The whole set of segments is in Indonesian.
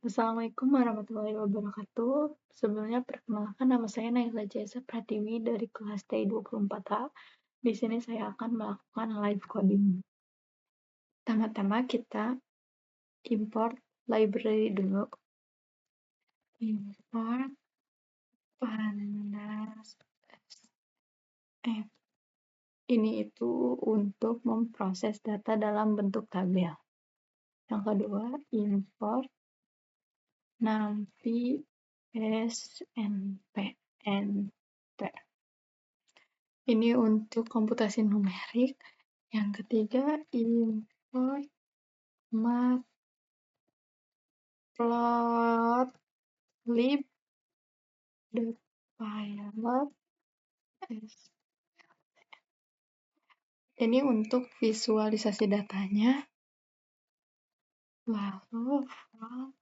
Assalamualaikum warahmatullahi wabarakatuh. Sebelumnya perkenalkan nama saya Naila Jaisa Pratiwi dari kelas TI 24A. Di sini saya akan melakukan live coding. Pertama-tama kita import library dulu. Import pandas ini itu untuk memproses data dalam bentuk tabel. Yang kedua, import NumPy SNPNT. Ini untuk komputasi numerik. Yang ketiga, import matplotlib.pilot. Ini untuk visualisasi datanya. Lalu from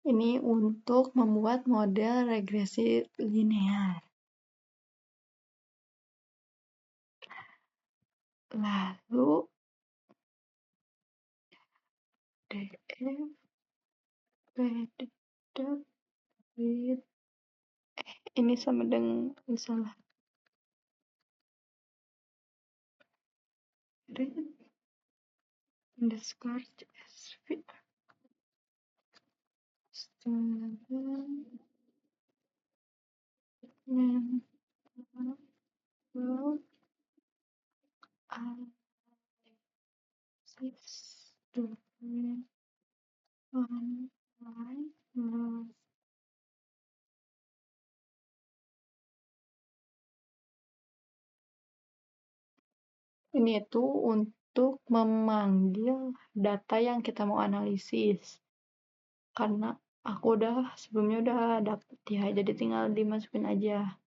ini untuk membuat model regresi linear. Lalu df predicted with ini sama dengan salah read underscore csv ini itu untuk memanggil data yang kita mau analisis. Karena aku sebelumnya udah dapet ya, jadi tinggal dimasukin aja.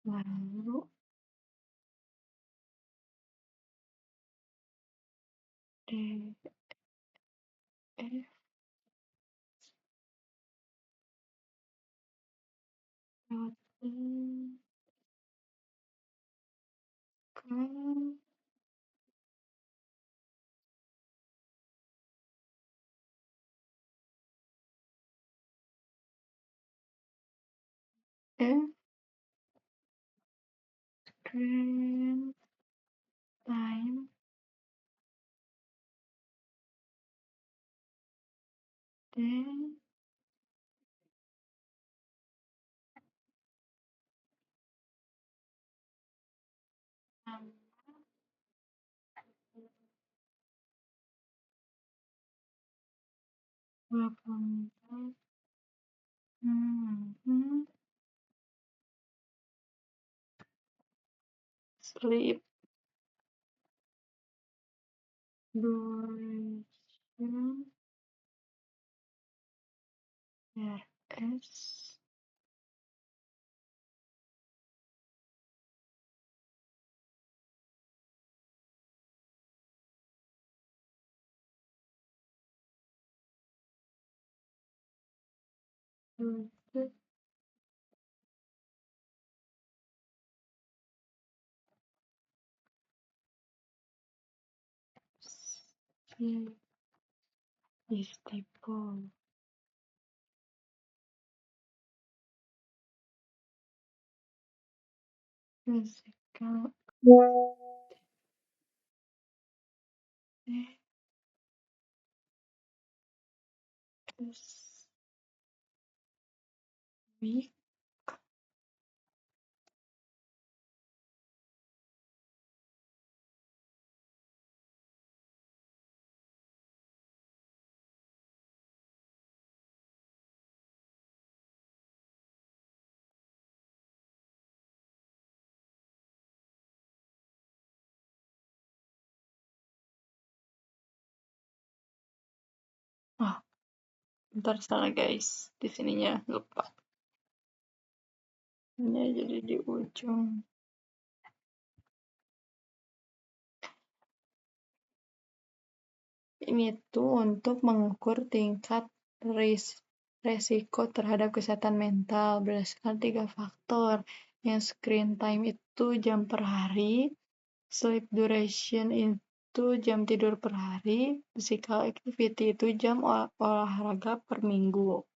Lalu df screen time dan sleep duration rs is stable. Physical is weak. Ntar salah guys, di sininya lupa. Ini jadi di ujung. Ini tuh untuk mengukur tingkat resiko terhadap kesehatan mental berdasarkan 3 faktor. Yang screen time itu jam per hari, sleep duration itu jam tidur per hari, physical activity itu jam olahraga per minggu.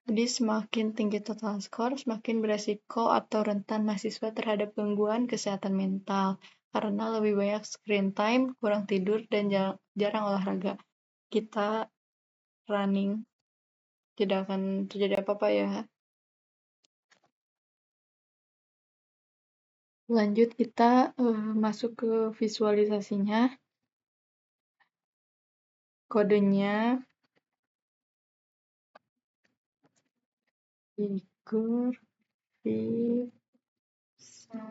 Jadi semakin tinggi total skor, semakin beresiko atau rentan mahasiswa terhadap gangguan kesehatan mental karena lebih banyak screen time, kurang tidur, dan jarang olahraga. Kita running, tidak akan terjadi apa-apa ya. Lanjut kita masuk ke visualisasinya. Kodenya figur bisa.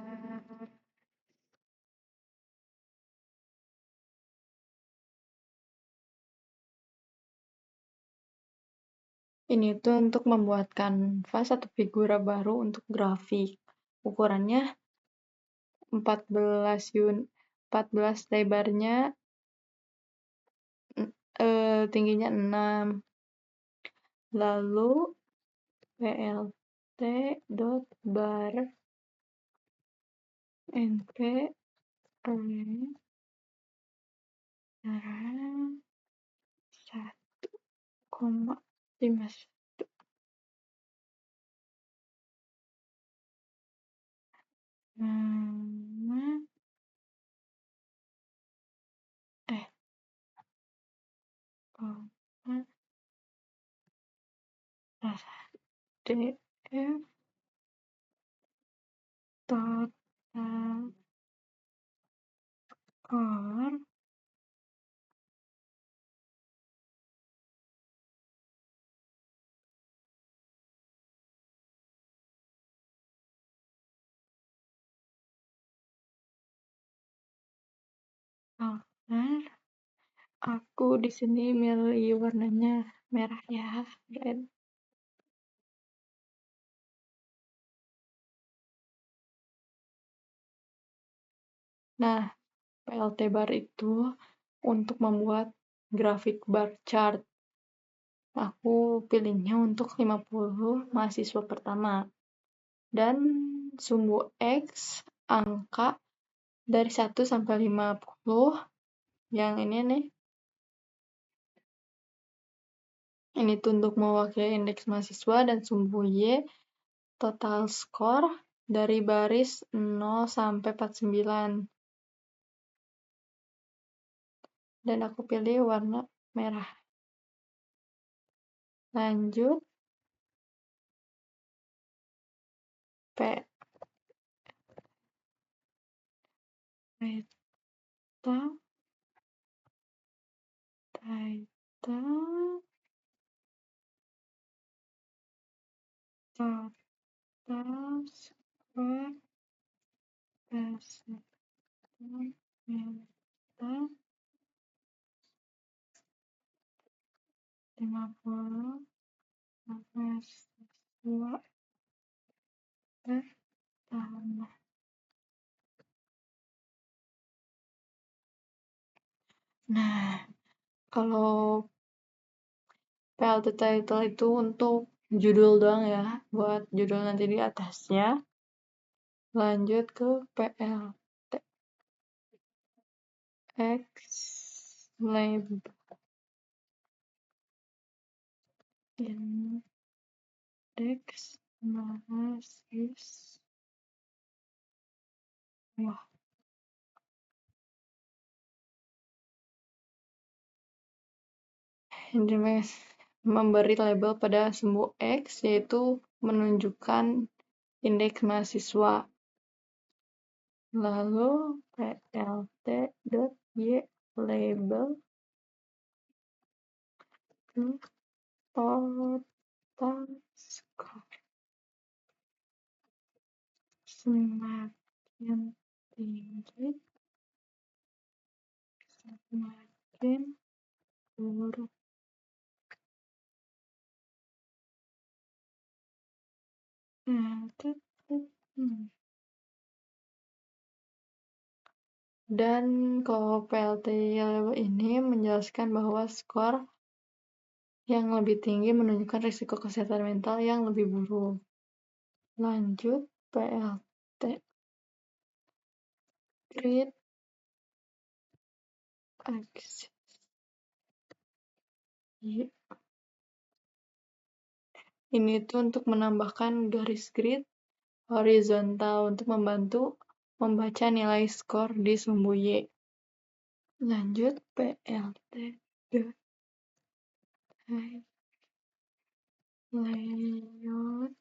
Ini tuh untuk membuat kanvas atau figura baru untuk grafik. Ukurannya 14 lebarnya, tingginya 6. Lalu plt.bar np 1,5. Nama koma df total skor color. Aku di sini milih warnanya merah ya, red. Nah, PLT bar itu untuk membuat grafik bar chart. Aku pilihnya untuk 50 mahasiswa pertama. Dan sumbu X angka dari 1 sampai 50. Yang ini nih. Ini tuh untuk mewakili indeks mahasiswa, dan sumbu Y total skor dari baris 0 sampai 49. Dan aku pilih warna merah. Lanjut. P. Title. Total skor kesehatan mental 50 mahasiswa pertama. Nah, kalau PLT title itu untuk judul doang ya, buat judul nanti di atasnya. Lanjut ke PLT X label indeks mahasiswa. Indeks memberi label pada sumbu X, yaitu menunjukkan indeks mahasiswa. Lalu plt.y label total skor. Semakin tinggi, semakin huruf. Dan PLT ini menjelaskan bahwa skor yang lebih tinggi menunjukkan risiko kesehatan mental yang lebih buruk. Lanjut, PLT Grid Axis. Ini tuh untuk menambahkan garis grid horizontal untuk membantu membaca nilai skor di sumbu Y. Lanjut, PLT Layout.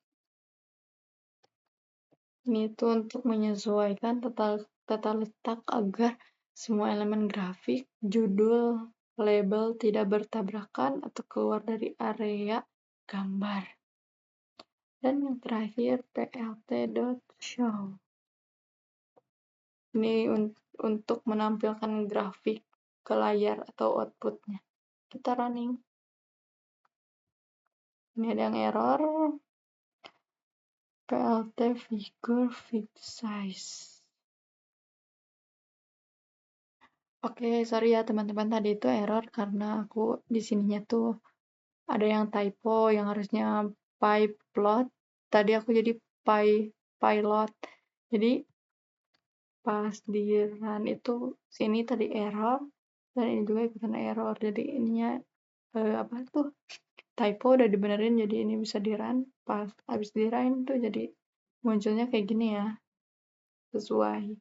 Ini tuh untuk menyesuaikan tata letak agar semua elemen grafik, judul, label tidak bertabrakan atau keluar dari area gambar. Dan yang terakhir, plt.show. Ini untuk menampilkan grafik ke layar atau outputnya. Kita running. Ini ada yang error. PLT figure fixed size. Oke, sorry ya teman-teman, tadi itu error karena aku di sininya tuh ada yang typo, yang harusnya pyplot. Tadi aku jadi pilot. Jadi pas di run itu sini tadi error dan ini juga ikutan error. Jadi ininya apa tuh typo udah dibenerin, jadi ini bisa di run. Pas habis di run tuh jadi munculnya kayak gini ya, sesuai.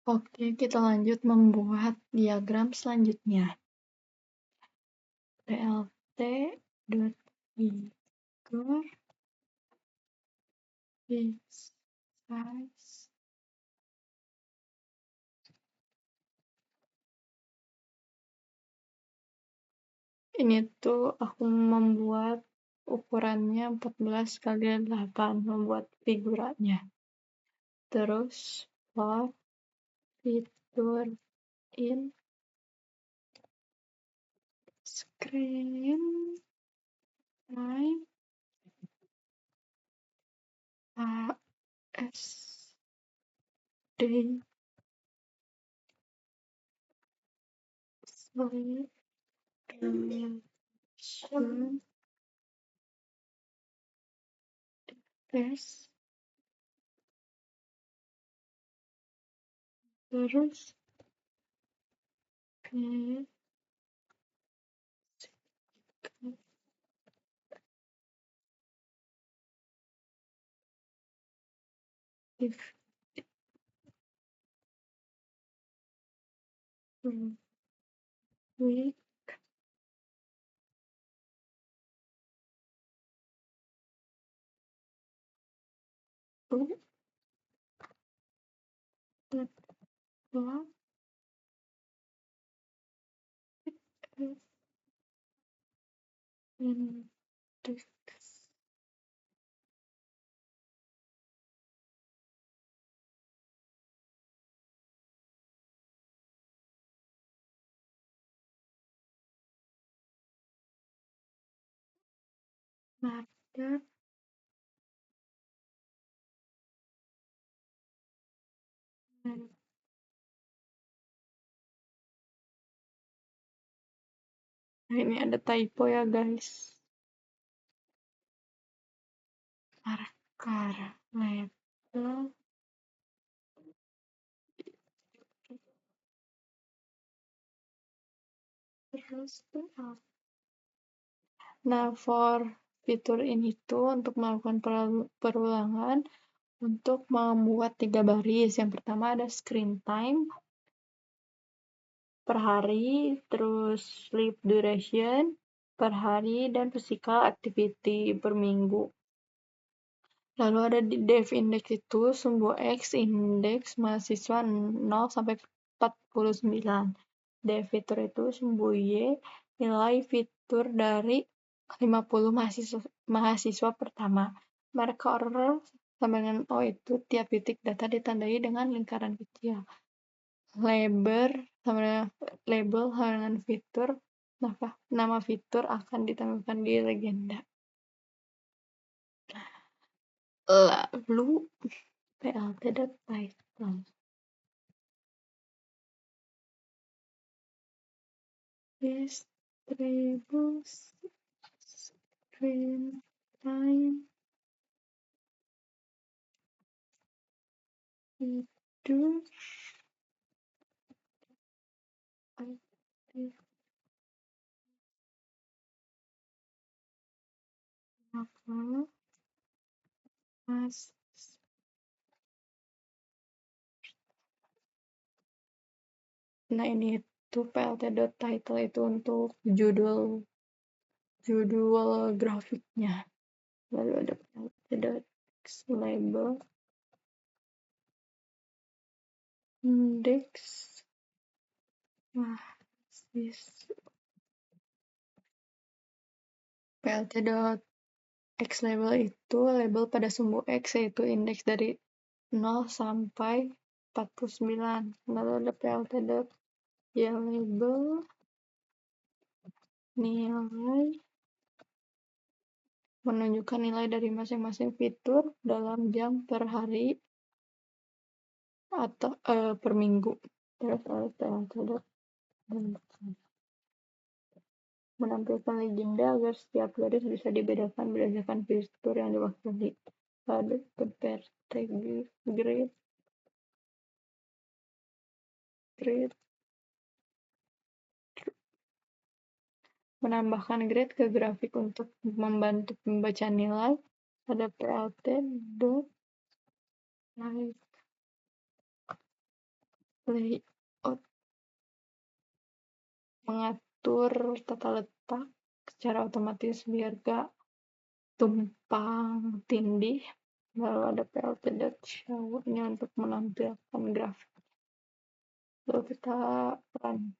Oke, kita lanjut membuat diagram selanjutnya. plt.figure fixed size. Ini tuh aku membuat ukurannya 14 kali 8, membuat figuranya. Terus plot fitur in screen time ASD solution test. Terus if we do the plot index marker and nah, ini ada typo ya guys. Marker label terus nah, for fitur ini tuh untuk melakukan perulangan untuk membuat 3 baris. Yang pertama ada screen time per hari, terus sleep duration per hari, dan physical activity per minggu. Lalu ada di dev index itu sumbu X indeks mahasiswa 0 sampai 49. Dev fitur itu sumbu Y nilai fitur dari 50 mahasiswa pertama. Marker sama dengan O itu tiap titik data ditandai dengan lingkaran kecil. Label sama dengan label dengan fitur nama fitur akan ditampilkan di legenda. Lalu plt.title distribusi screen time tidur aktif apa mas. Nah ini itu plt.title itu untuk judul grafiknya. Lalu ada plt.label index mahasiswa plt.xlabel itu label pada sumbu X yaitu indeks dari 0 sampai 49. Lalu ada plt.ylabel nilai menunjukkan nilai dari masing-masing fitur dalam jam per hari atau per minggu. Menampilkan legenda agar setiap garis bisa dibedakan berdasarkan fitur yang diwakili. Lalu grade menambahkan grade ke grafik untuk membantu membaca nilai. Ada plt.layout mengatur tata letak secara otomatis biar gak tumpang tindih. Lalu ada plt.show ini untuk menampilkan grafik. Lalu kita run.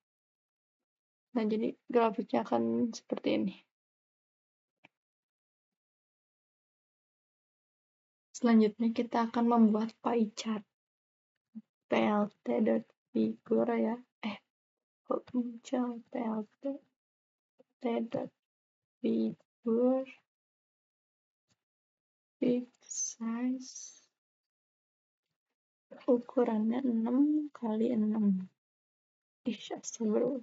Nah jadi grafiknya akan seperti ini. Selanjutnya kita akan membuat pie chart. plt.figure ya. Kok muncul plt.figure big size ukurannya 6 kali 6. Astagfirullah.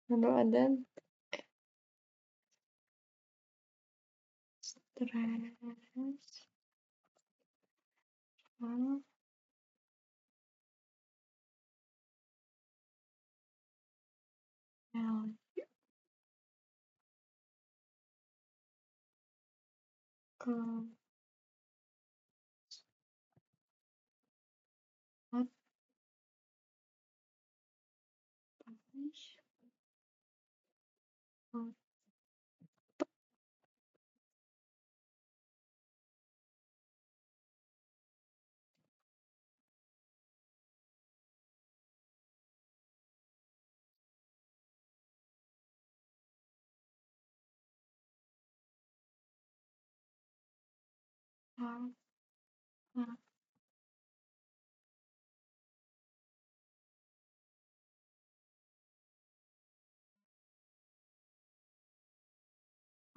Lalu ada stress value publish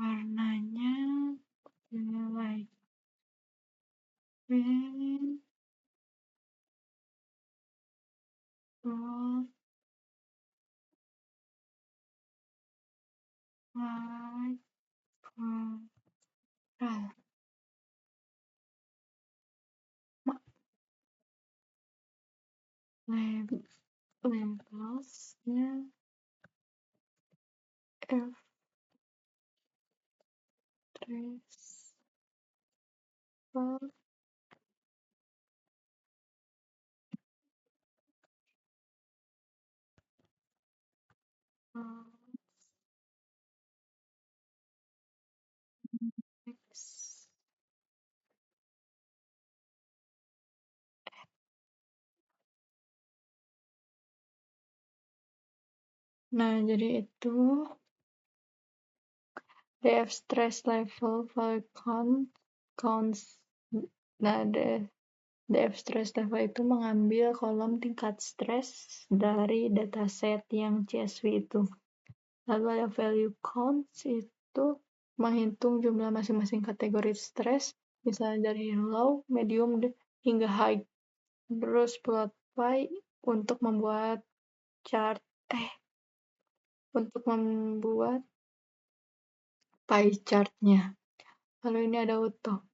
warnanya light green, gold, white, coral. Labelsnya F trace X. Nah, jadi itu df stress level value counts. Nah, DF stress level itu mengambil kolom tingkat stres dari dataset yang CSV itu. Lalu ada value counts, itu menghitung jumlah masing-masing kategori stres, misalnya dari low, medium, hingga high. Terus plot pie untuk membuat chart, untuk membuat pie chartnya. Lalu ini ada autopic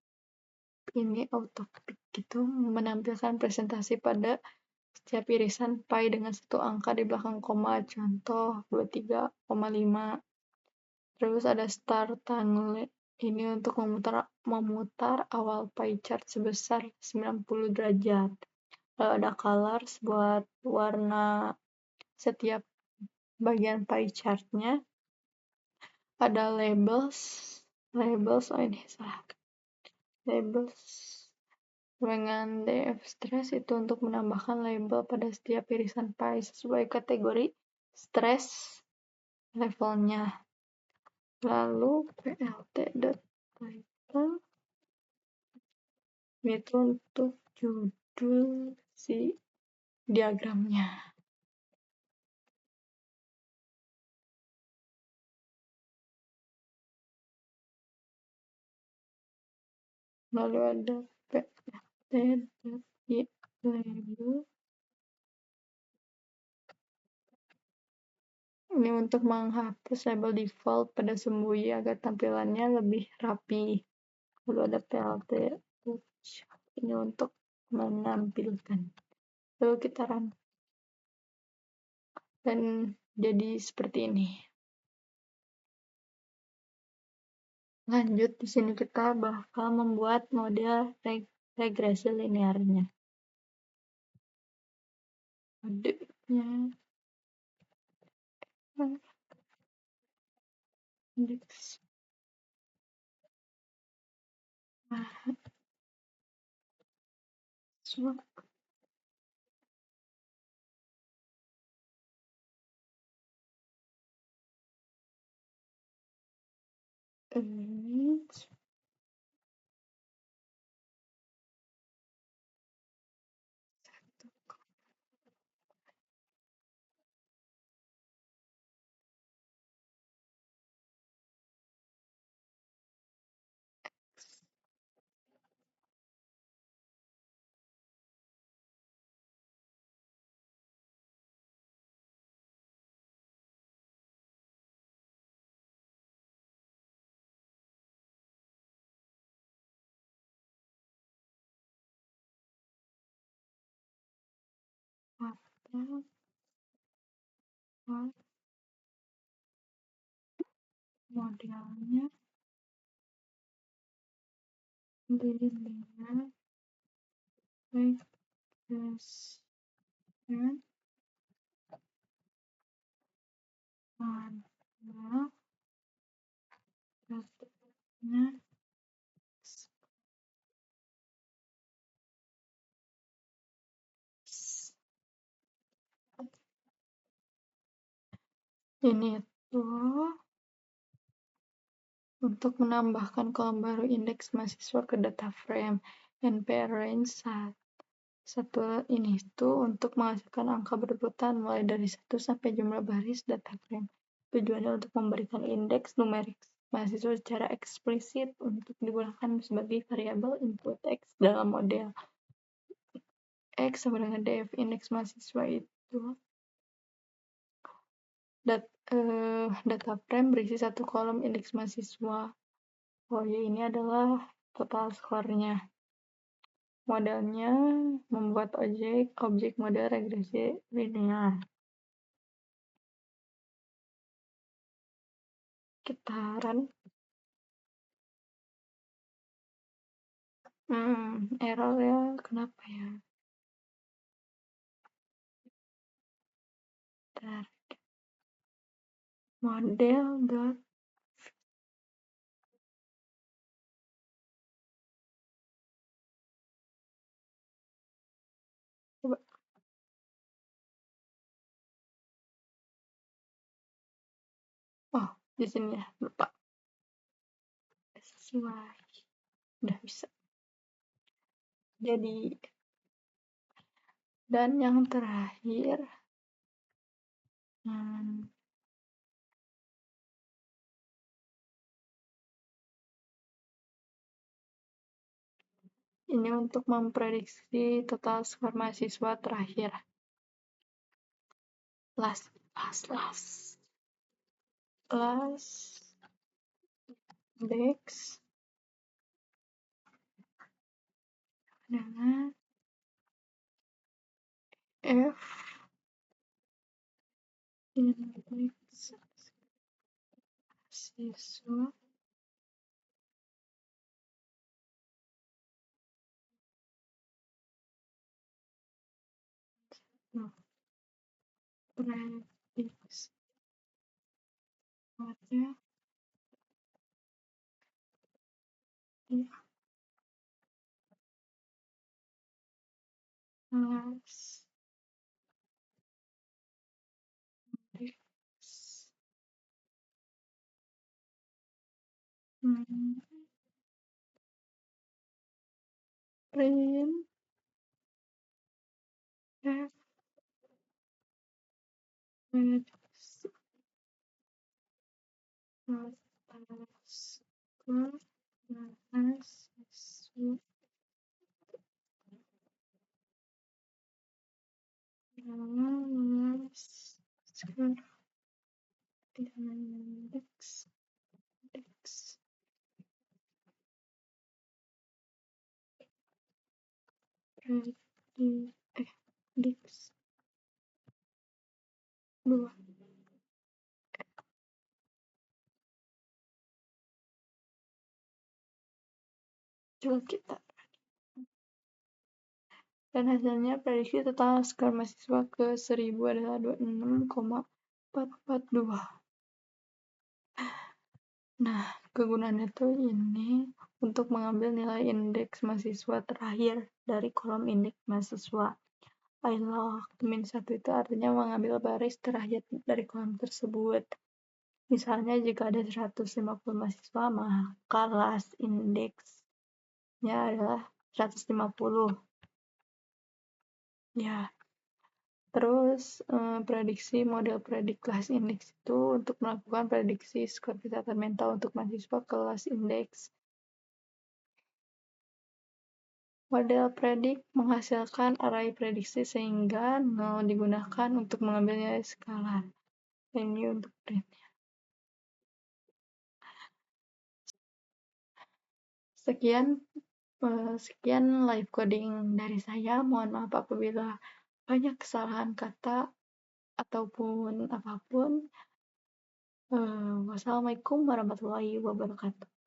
gitu, menampilkan presentasi pada setiap irisan pie dengan satu angka di belakang koma, contoh 23,5. Terus ada start timeline, ini untuk memutar awal pie chart sebesar 90 derajat. Lalu ada colors buat warna setiap bagian pie chartnya. Ada labels, oh ini salah. Labels dengan DF stress itu untuk menambahkan label pada setiap irisan pie sesuai kategori stres levelnya. Lalu plt.title itu untuk judul si diagramnya. Lalu ada plt.label, ini untuk menghapus label default pada Sembuya agar tampilannya lebih rapi. Lalu ada plt ini untuk menampilkan. Lalu kita run. Dan jadi seperti ini. Lanjut, di sini kita bakal membuat model regresi linearnya. Modelnya indeks mahasiswa atau modelnya linear regression pada datanya ini tuh untuk menambahkan kolom baru indeks mahasiswa ke data frame NPR range satu ini itu untuk menghasilkan angka berurutan mulai dari 1 sampai jumlah baris data frame. Tujuannya untuk memberikan indeks numerik mahasiswa secara eksplisit untuk digunakan sebagai variabel input X dalam model. X sama dengan df indeks mahasiswa itu data frame berisi satu kolom indeks mahasiswa. Oh ya, ini adalah total skornya. Modelnya membuat objek model regresi linear. Kita run. Error ya, kenapa ya? Bentar. Model dot coba. Oh, di sini ya, lupa. Sesuai. Udah bisa. Jadi Dan yang terakhir, hmm, ini untuk memprediksi total skor mahasiswa terakhir. Last index dengan F indeks siswa prediksi pada kelas indeks print F prediksi atas skor mahasiswa dalam skor indeks prediksi 2. Coba kita. Dan hasilnya prediksi total skor mahasiswa ke 1000 adalah 26,442. Nah, kegunaannya tuh ini untuk mengambil nilai indeks mahasiswa terakhir dari kolom indeks mahasiswa. Law min 1 itu artinya mengambil baris terakhir dari kolom tersebut. Misalnya jika ada 150 mahasiswa, maka last indeksnya adalah 150. Ya, terus prediksi model predik class index itu untuk melakukan prediksi skor kesehatan mental untuk mahasiswa kelas indeks. Model predik menghasilkan array prediksi sehingga 0 digunakan untuk mengambil nilai skala. Ini untuk printnya. Sekian live coding dari saya. Mohon maaf apabila banyak kesalahan kata ataupun apapun. Wassalamualaikum warahmatullahi wabarakatuh.